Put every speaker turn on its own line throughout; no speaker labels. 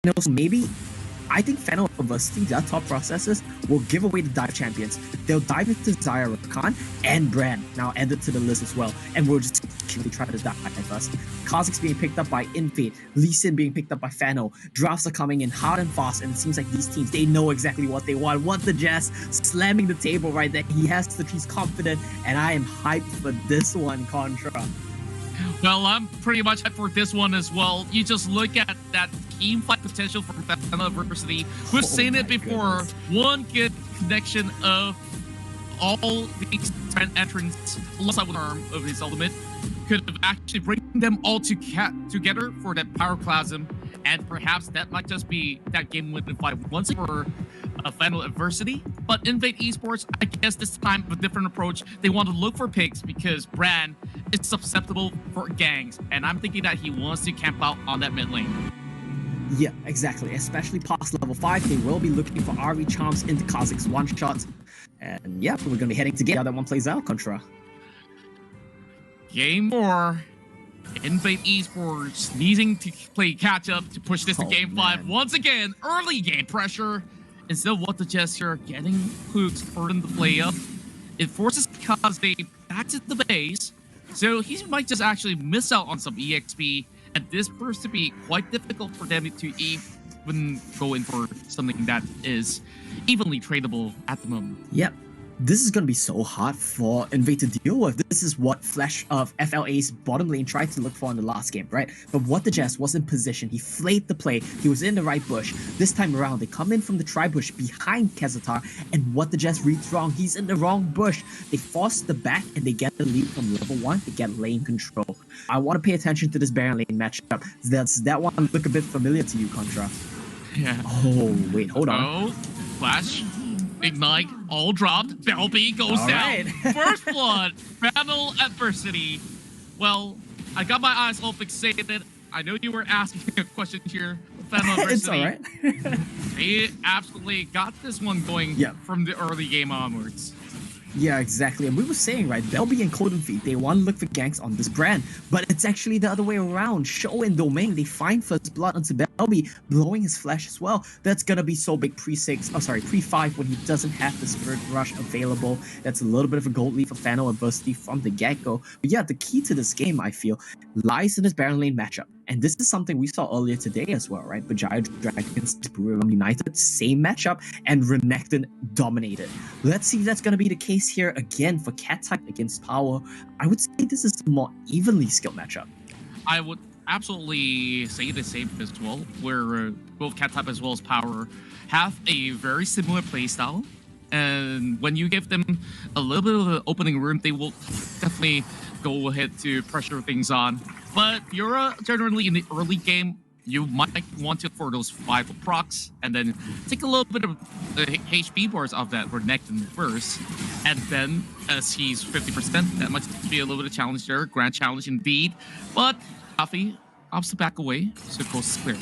also maybe I think FENNEL University, their top processors, will give away the dive champions. They'll dive into Zyra Khan and Bran, now added to the list as well, and we'll just really try to dive us. Kha'Zix being picked up by INVATE, Lee Sin being picked up by FENNEL. Drafts are coming in hard and fast, and it seems like these teams, they know exactly what they want. What the Jazz slamming the table right there. He has to, he's confident, and I am hyped for this one, Contra.
Well, I'm pretty much hyped for this one as well. You just look at that team fight potential from FENNEL University. We've seen it before.
Goodness.
One good connection of all these entrants alongside with arm of his ultimate could have actually bring them all together for that pyroclasm, and perhaps that might just be that game winning fight once for FENNEL Adversity. But INVATE Esports, I guess this time with a different approach. They want to look for picks because Bran is susceptible for gangs, and I'm thinking that he wants to camp out on that mid lane.
Yeah, exactly. Especially past level 5, they will be looking for RV charms into Kha'Zix one-shots. And yeah, we're going to be heading to get how that one plays out, Contra.
Game 4. INVATE Esports needing to play catch-up to push this to Game 5. Once again, early game pressure. Instead of what the gesture getting hooks burden the play up, it forces Kha'Zix back to the base. So he might just actually miss out on some EXP, and this proves to be quite difficult for them to even go in for something that is evenly tradable at the moment.
Yep. This is going to be so hard for INVATE to deal with. This is what Flash of FLA's bottom lane tried to look for in the last game, right? But what the Jazz was in position. He flayed the play. He was in the right bush. This time around, they come in from the tri-bush behind Kezatar, and what the Jazz reads wrong. He's in the wrong bush. They force the back, and they get the lead from level 1. They get lane control. I want to pay attention to this Baron lane matchup. Does that one look a bit familiar to you, Contra?
Yeah.
Oh, wait, hold on.
Oh, Flash. Ignite, all dropped. Belby goes
all
down.
Right.
First blood, FENNEL Adversity. Well, I got my eyes all fixated. I know you were asking a question here. FENNEL Adversity.
It's all right.
They absolutely got this one going from the early game onwards.
Yeah, exactly. And we were saying, right, Belby and Codon Feet, they want to look for ganks on this brand, but it's actually the other way around. Show and Domain, they find first blood onto Belby, blowing his flash as well. That's gonna be so big pre-5 when he doesn't have the Spirit Rush available. That's a little bit of a gold lead for FENNEL Adversity from the get-go. But yeah, the key to this game, I feel, lies in this Baron lane matchup. And this is something we saw earlier today as well, right? Bajaya Dragons, Brewum United, same matchup, and Renekton dominated. Let's see if that's going to be the case here again for Cat type against Power. I would say this is a more evenly skilled matchup.
I would absolutely say the same as well, where both Cat type as well as Power have a very similar playstyle. And when you give them a little bit of an opening room, they will definitely go ahead to pressure things on. But Fiora, generally in the early game, you might want to for those 5 procs, and then take a little bit of the HP bars off that Renekton first. And then, as he's 50%, that might be a little bit of challenge there. Grand challenge indeed. But Coffee opts to back away, so coast is clear.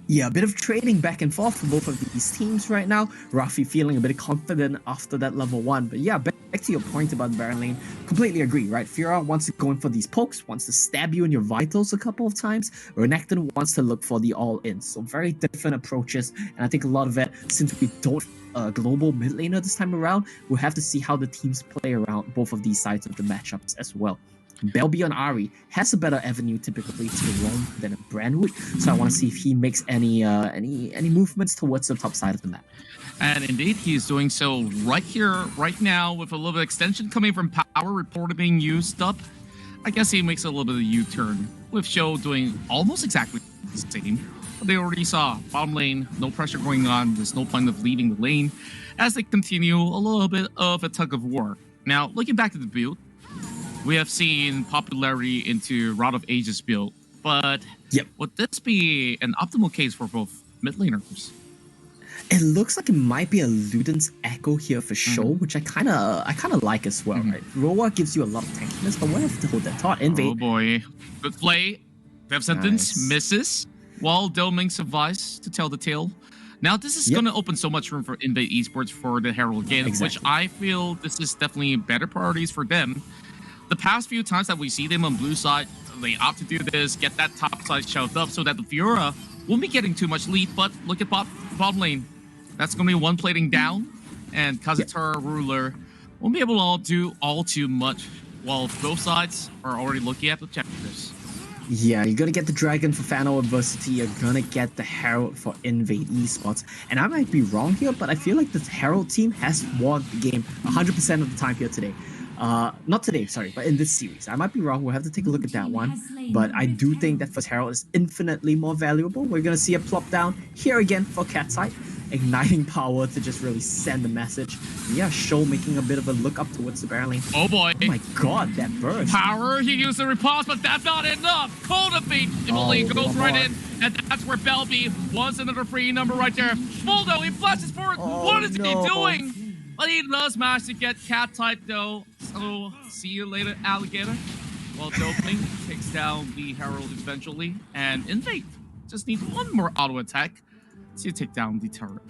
Yeah, a bit of trading back and forth for both of these teams right now. Rafi feeling a bit confident after that level 1. But yeah, back to your point about the Baron lane, completely agree, right? Fiora wants to go in for these pokes, wants to stab you in your vitals a couple of times. Renekton wants to look for the all-in. So very different approaches. And I think a lot of it, since we don't global mid laner this time around, we'll have to see how the teams play around both of these sides of the matchups as well. Belby on Ahri has a better avenue typically to roam than a Bran would, so I want to see if he makes any movements towards the top side of the map.
And indeed, he's doing so right here, right now, with a little bit of extension coming from Power reported being used up. I guess he makes a little bit of a U-turn, with Show doing almost exactly the same. But they already saw bottom lane, no pressure going on, there's no point of leaving the lane, as they continue a little bit of a tug of war. Now, looking back at the build, we have seen popularity into Rod of Ages build, but would this be an optimal case for both mid laners?
It looks like it might be a Luden's Echo here for sure, which I kind of like as well, right? Roa gives you a lot of tankiness, but we'll have to hold that thought. INVATE.
Oh boy, good play. Death Sentence misses, while Doming survives to tell the tale. Now this is going to open so much room for INVATE Esports for the Herald game, which I feel this is definitely better priorities for them. The past few times that we see them on blue side, they opt to do this, get that top side shoved up so that the Fiora won't be getting too much lead, but look at bottom lane. That's going to be one plating down, and Kazutora Ruler won't be able to do all too much, while both sides are already looking at the objectives.
Yeah, you're gonna get the Dragon for FENNEL Adversity, you're gonna get the Herald for INVATE Esports. And I might be wrong here, but I feel like the Herald team has won the game 100% of the time here today. Not today, sorry, but in this series. I might be wrong, we'll have to take a look at that one. But I do think that first Herald is infinitely more valuable. We're gonna see a plop down here again for Cat side. Igniting power to just really send a message. Yeah, Show making a bit of a look up towards the barreling.
Oh boy.
Oh my god, that burst.
Power, he used the riposte, but that's not enough. Cold defeat. Emily goes right in, and that's where Belby wants another free number right there. Buldo, he flashes forward. What is he doing? But he does manage to get cat type though. So see you later, alligator. Well, Doping takes down the Herald eventually, and INVATE just needs one more auto attack to take down the turret.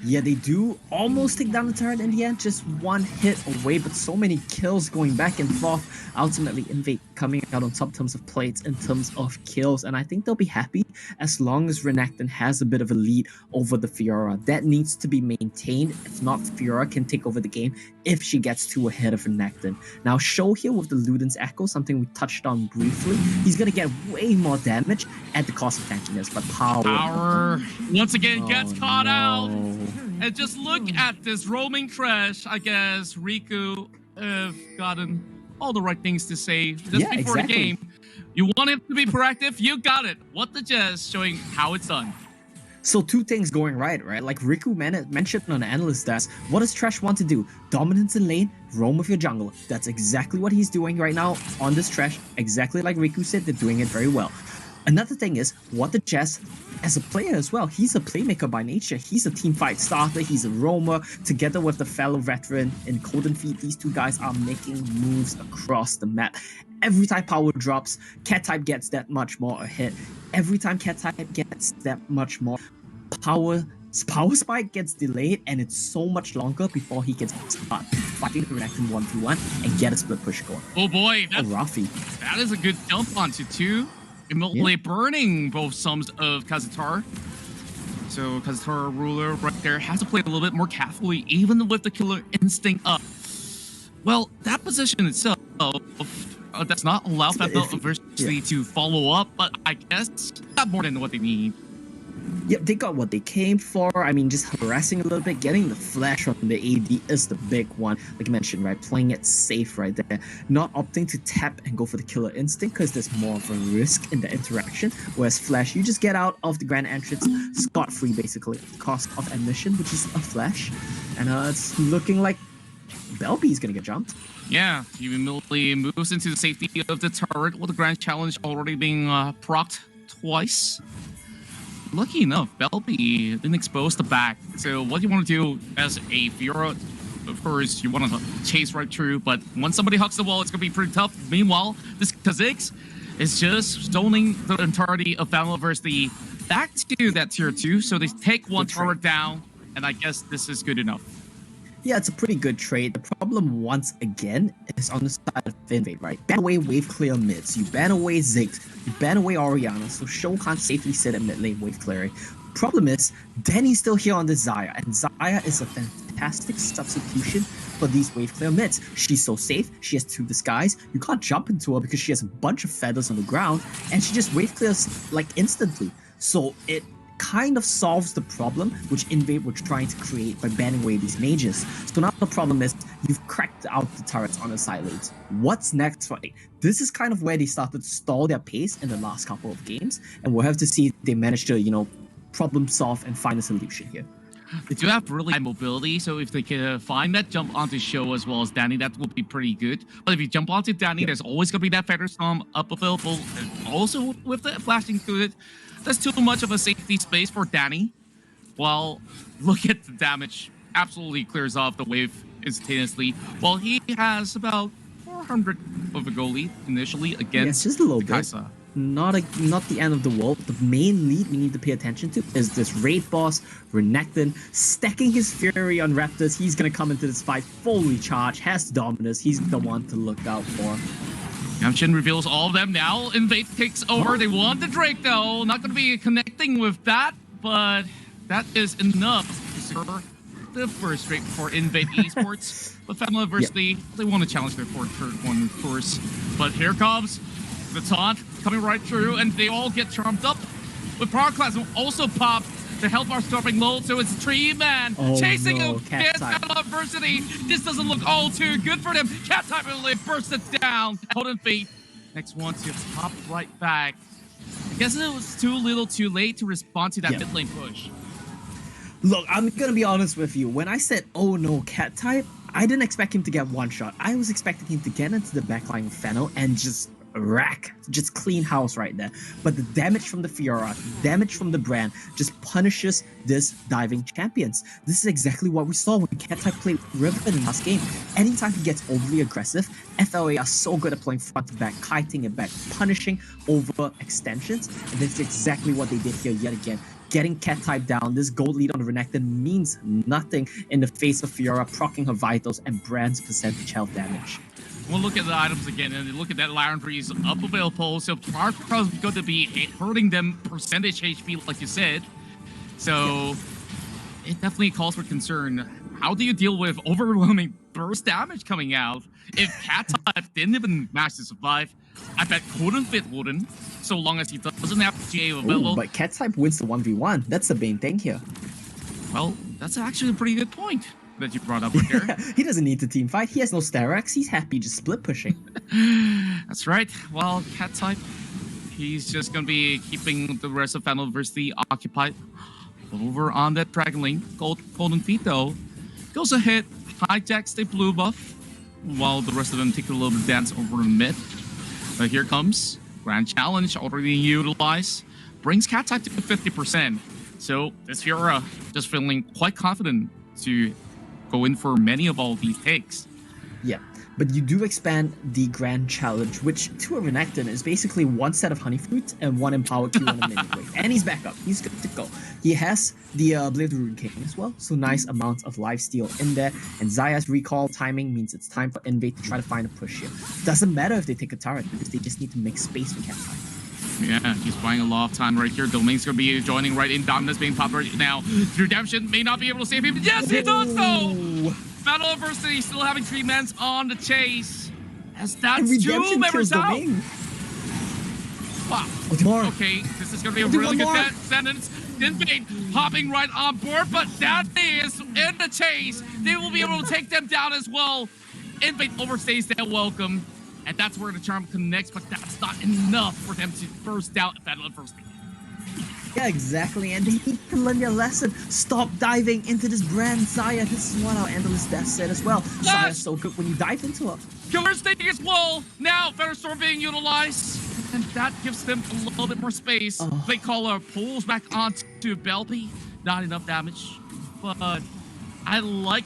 Yeah, they do almost take down the turret in the end, just one hit away, but so many kills going back and forth. Ultimately, INVATE coming out on top in terms of plates, in terms of kills, and I think they'll be happy as long as Renekton has a bit of a lead over the Fiora. That needs to be maintained. If not, Fiora can take over the game if she gets too ahead of Renekton. Now, Show here with the Luden's Echo, something we touched on briefly. He's gonna get way more damage at the cost of tankiness, but power
once again gets caught out.
No.
And just look at this roaming trash. I guess Riku have gotten all the right things to say just before the game. You want him to be proactive? You got it. What the Jazz showing how it's done.
So two things going right? Like Riku mentioned on the analyst desk, what does Trash want to do? Dominance in lane, roam with your jungle. That's exactly what he's doing right now on this Trash. Exactly like Riku said, they're doing it very well. Another thing is, what the Jazz, as a player as well, he's a playmaker by nature. He's a teamfight starter, he's a roamer. Together with the fellow veteran in Cold and Feet, these two guys are making moves across the map. Every time power drops, Cat type gets that much more a hit. Every time Cat type gets that much more, power spike gets delayed, and it's so much longer before he can start fighting the Renekton 1v1 and get a split push going.
Oh boy,
that
is a good jump onto two. Immediately burning both sums of Kazutora. So Kazutora Ruler right there has to play a little bit more carefully, even with the killer instinct up. Well, that position itself does not allow FENNEL Adversity to follow up, but I guess not more than what they need.
Yep, they got what they came for. I mean, just harassing a little bit, getting the flash from the AD is the big one. Like you mentioned, right? Playing it safe right there. Not opting to tap and go for the killer instinct because there's more of a risk in the interaction. Whereas Flash, you just get out of the grand entrance scot-free, basically. Cost of admission, which is a Flash. And it's looking like Belby's gonna get jumped.
Yeah, he immediately moves into the safety of the turret with the grand challenge already being procced twice. Lucky enough, Belby didn't expose the back. So what you want to do as a Fiora, of course, you want to chase right through, but once somebody hugs the wall, it's going to be pretty tough. Meanwhile, this Kha'Zix is just stoning the entirety of FENNEL Adversity back to that tier 2. So they take one turret down, and I guess this is good enough.
Yeah, it's a pretty good trade. The problem, once again, is on the side of INVATE, right? Ban away wave clear mids, you ban away Ziggs, you ban away Orianna, so Show can't safely sit at mid lane wave clearing. Problem is, Danny's still here on the Xayah, and Xayah is a fantastic substitution for these wave clear mids. She's so safe, she has 2 disguise, you can't jump into her because she has a bunch of feathers on the ground, and she just wave clears like instantly. So it kind of solves the problem which INVATE were trying to create by banning away these mages. So now the problem is you've cracked out the turrets on the side lanes. What's next for 8? This is kind of where they started to stall their pace in the last couple of games, and we'll have to see if they manage to, you know, problem solve and find a solution here.
They do have really high mobility, so if they can find that jump onto Show as well as Danny, that would be pretty good. But if you jump onto Danny, there's always going to be that Feather Storm up available. And also with the flashing good, that's too much of a safety space for Danny. Well, look at the damage. Absolutely clears off the wave instantaneously. While he has about 400 of a goal lead initially against
just a little bit.
Kaisa.
Not the end of the world. The main lead we need to pay attention to is this raid boss, Renekton, stacking his fury on Raptors. He's going to come into this fight fully charged, has dominance. He's the one to look out for.
Yamchin reveals all of them now. Invade takes over. They want the Drake though. Not going to be connecting with that, but that is enough to secure the first Drake for Invade Esports. But FENNEL University, they want to challenge their third one, of course. But here comes the taunt coming right through, and they all get charmed up. With Power Class also popped. The health bar dropping low, so it's 3-man chasing against FENNEL University. This doesn't look all too good for them. Cat Type really bursts it down. Golden Feet. Next one to pop right back. I guess it was too little too late to respond to that mid lane push.
Look, I'm gonna be honest with you. When I said, oh no, Cat Type, I didn't expect him to get one shot. I was expecting him to get into the backline of FENNEL and just rack, just clean house right there. But the damage from the Fiora, damage from the brand, just punishes this diving champions. This is exactly what we saw when Cat Type played Riven in last game. Anytime he gets overly aggressive, FLA are so good at playing front to back, kiting it back, punishing over extensions, and this is exactly what they did here yet again. Getting Cat Type down, this gold lead on the Renekton means nothing in the face of Fiora proccing her vitals and Brand's percentage health damage.
We'll look at the items again, and look at that Lion Tree's up available, so Power is going to be hurting them percentage HP, like you said. So it definitely calls for concern. How do you deal with overwhelming burst damage coming out? If Cat Type didn't even manage to survive, I bet Golden Fit wouldn't, so long as he doesn't have GA available.
But Cat Type wins the 1v1. That's the main thing here.
Well, that's actually a pretty good point that you brought up right there.
He doesn't need to team fight. He has no Sterak's. He's happy just split pushing.
That's right. Well, Cat Type, he's just going to be keeping the rest of FENNEL University occupied. Over on that Dragon Lane, Golden Feet though, goes ahead, hijacks the blue buff, while the rest of them take a little bit of dance over the mid. But here comes Grand Challenge, already utilized, brings Cat Type to 50%. So this Fiora just feeling quite confident to go in for many of all these takes.
Yeah, but you do expand the Grand Challenge, which to a Renekton is basically one set of Honey Fruit and one Empowered Q on a minute wave. And he's back up. He's good to go. He has the Blade of the Rune King as well, so nice amounts of lifesteal in there. And Xayah's recall timing means it's time for INVATE to try to find a push here. Doesn't matter if they take a turret, because they just need to make space for Cat Type.
Yeah, he's buying a lot of time right here. Domain's going to be joining right in. Dominus being popped right now. Redemption may not be able to save him. Yes, he does though! FENNEL University still having 3-mans on the chase. As that's 2 members out. Wow. Okay, this is going to be a really good sentence. INVATE hopping right on board, but that is in the chase. They will be able to take them down as well. INVATE overstays their welcome. And that's where the charm connects, but that's not enough for them to burst out FENNEL University.
Yeah, exactly, and they need to learn their lesson. Stop diving into this brand, Xayah. This is what our Endless Death said as well. Xayah's so good when you dive into her.
Killer Sting as well. Now, Featherstorm being utilized, and that gives them a little bit more space. Blade Caller pulls back onto Belby. Not enough damage, but I like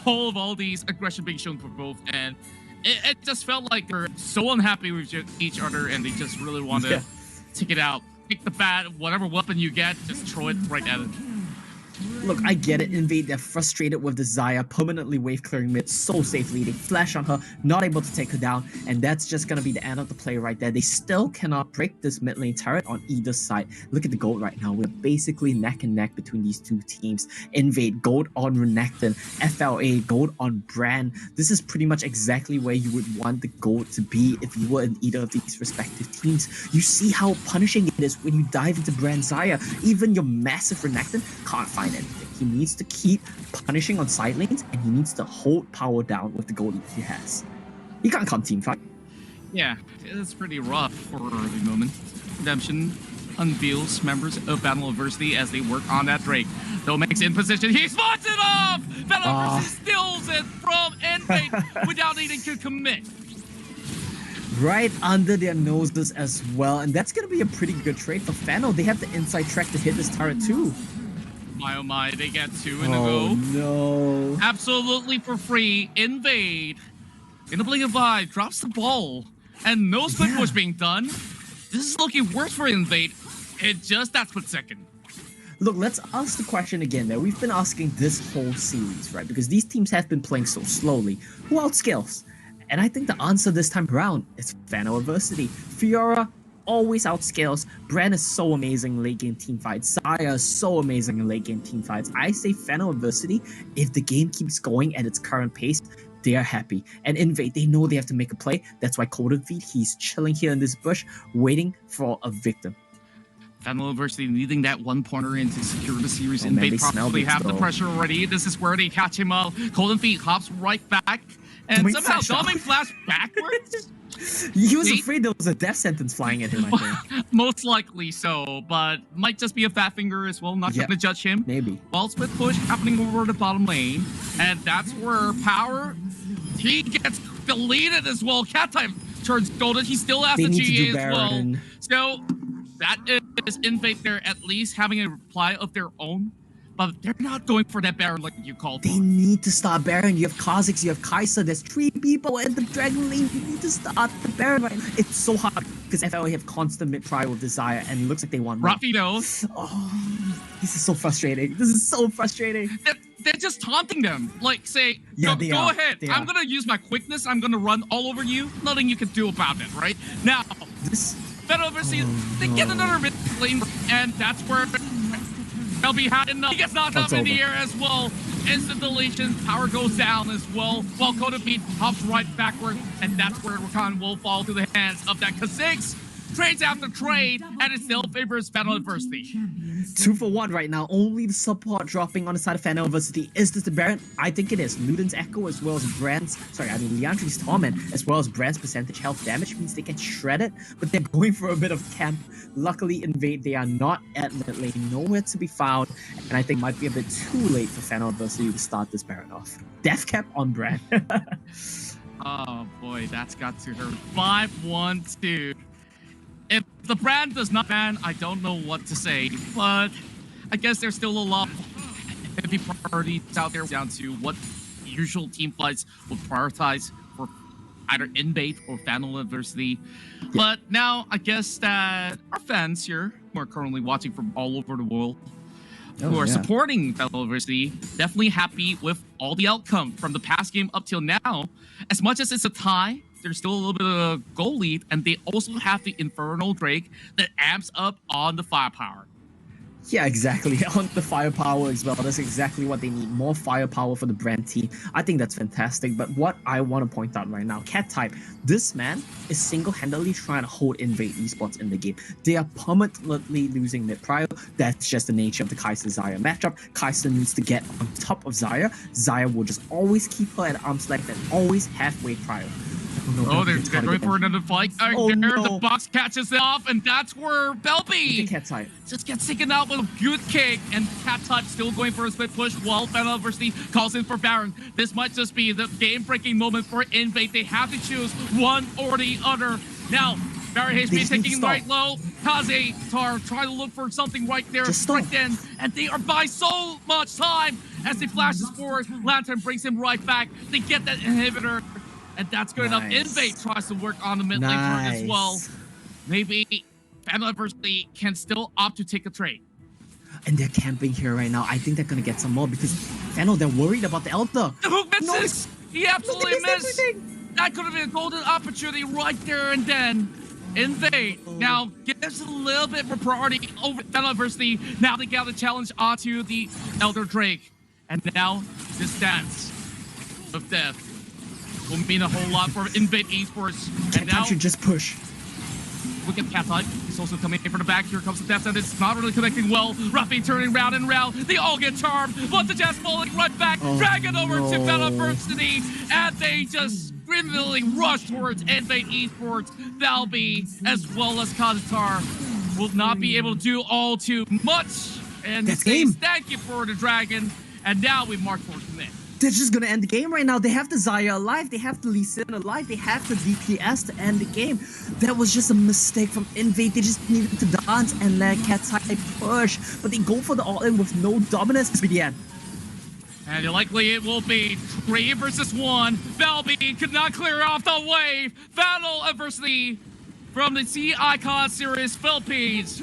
all these aggression being shown for both, and it just felt like they're so unhappy with each other, and they just really want to take it out. Pick the bat, whatever weapon you get, just throw it right at it.
Look, I get it, INVATE, they're frustrated with the Xayah permanently wave clearing mid so safely. They flash on her, not able to take her down, and that's just gonna be the end of the play right there. They still cannot break this mid lane turret on either side. Look at the gold right now. We're basically neck and neck between these two teams. INVATE, gold on Renekton, FLA, gold on Brand. This is pretty much exactly where you would want the gold to be if you were in either of these respective teams. You see how punishing it is when you dive into Brand Xayah. Even your massive Renekton can't find anything. He needs to keep punishing on side lanes, and he needs to hold power down with the gold lead he has. He can't come team fight.
Yeah, it's pretty rough for the moment. Redemption unveils members of FENNEL University as they work on that Drake. Domain's in position. He spots it off! FENNEL University steals it from INVATE without needing to commit.
Right under their noses as well, and that's going to be a pretty good trade for FENNEL. They have the inside track to hit this turret too.
My oh my, they get 2 in a go.
No.
Absolutely for free. INVATE, in a blink of eye, drops the ball. And no split push being done. This is looking worse for INVATE in just that split second.
Look, let's ask the question again that we've been asking this whole series, right? Because these teams have been playing so slowly. Who outscales? And I think the answer this time around is FENNEL Adversity. Fiora always outscales. Bran is so amazing in late game team fights. Xayah is so amazing in late game team fights. I say FENNEL Adversity, if the game keeps going at its current pace, they are happy. And INVATE, they know they have to make a play. That's why Cold Feet, he's chilling here in this bush, waiting for a victim.
FENNEL Adversity needing that one pointer in to secure the series.
Oh,
INVATE probably have the pressure already. This is where they catch him up. Cold Feet hops right back. And somehow Dominic flash backwards?
He was afraid there was a death sentence flying at him, I think.
Most likely so, but might just be a fat finger as well. Not going to judge him.
Maybe.
Ball split push happening over the bottom lane. And that's where Power, he gets deleted as well. Cat type turns golden. He still has the GA as well. So that is INVATE there at least having a reply of their own. But they're not going for that Baron like you called for.
They need to start Baron. You have Kha'Zix, you have Kai'Sa. There's 3 people in the Dragon Lane. You need to start the Baron right now. It's so hard because FL have constant mid-prio with Desire and it looks like they want more.
Rapido.
Oh, this is so frustrating. This is so frustrating.
They're just taunting them. Like, say, go ahead. I'm going to use my quickness. I'm going to run all over you. Nothing you can do about it, right? Now, FENNEL Adversity, they get another mid lane, and that's where they'll be had enough. He gets knocked up in the air as well. Instant deletion. Power goes down as well. While Cold Feet hops right backward. And that's where Rakan will fall to the hands of that Kha'Zix. Trades after trade. And it still favors FENNEL Adversity.
2 for 1 right now. Only the support dropping on the side of FENNEL Adversity. Is this the Baron? I think it is. Luden's Echo as well as Liandry's Torment as well as Brand's percentage health damage means they get shredded, but they're going for a bit of camp. Luckily, INVATE, they are not at mid lane, nowhere to be found, and I think it might be a bit too late for FENNEL Adversity to start this Baron off. Death cap on Brand.
Oh boy, that's got to hurt. 5-1-2. If the Brand does not ban, I don't know what to say, but I guess there's still a lot of heavy priorities out there down to what usual team fights would prioritize for either INVATE or FENNEL Adversity. Yeah. But now I guess that our fans here, who are currently watching from all over the world, who are supporting FENNEL Adversity, definitely happy with all the outcome from the past game up till now. As much as it's a tie, there's still a little bit of a goal lead, and they also have the Infernal Drake that amps up on the firepower.
Yeah, exactly. On the firepower as well. That's exactly what they need. More firepower for the Brand team. I think that's fantastic. But what I want to point out right now, Cat type, this man is single-handedly trying to hold INVATE esports in the game. They are permanently losing mid prio. That's just the nature of the Kai'Sa-Xayah matchup. Kai'Sa needs to get on top of Xayah. Xayah will just always keep her at arm's length and always halfway prio.
Oh, they're going for another fight. The box catches it off, and that's where Belby just gets taken out with a good kick, and Cat type still going for a split push while FENNEL Adversity calls in for Baron. This might just be the game-breaking moment for INVATE. They have to choose one or the other. Now, Baron HP taking right low. Kaze trying to look for something right there. And they are by so much time as he flashes forward. Lantern brings him right back. They get that inhibitor. And that's good enough. INVATE tries to work on the mid lane turn as well. Maybe FENNEL Adversity can still opt to take a trade.
And they're camping here right now. I think they're going to get some more because FENNEL, they're worried about the Elder.
The hook misses! He absolutely missed! That could have been a golden opportunity right there and then. INVATE now gives a little bit more priority over FENNEL Adversity. Now they got the challenge onto the Elder Drake. And now this dance of death will mean a whole lot for INVATE esports.
And now should just push.
Look at Cat type. He's also coming in from the back. Here comes the death sentence. It's not really connecting well. Ruffy turning round and round. They all get charmed. But the Jazz falling right back. Drag it over to FENNEL Adversity. And they just criminally rush towards INVATE esports. Valby as well as Kazatar will not be able to do all too much. And
that's game.
Thank you for the dragon. And now we march towards the mid.
They're just gonna end the game right now. They have the Xayah alive, they have the Lee Sin alive, they have the DPS to end the game. That was just a mistake from INVATE. They just needed to dance and let Cat type push. But they go for the all-in with no dominance to the end.
And likely it will be 3 versus 1. Belby could not clear off the wave. FENNEL Adversity from the Sea Icon Series Philippines.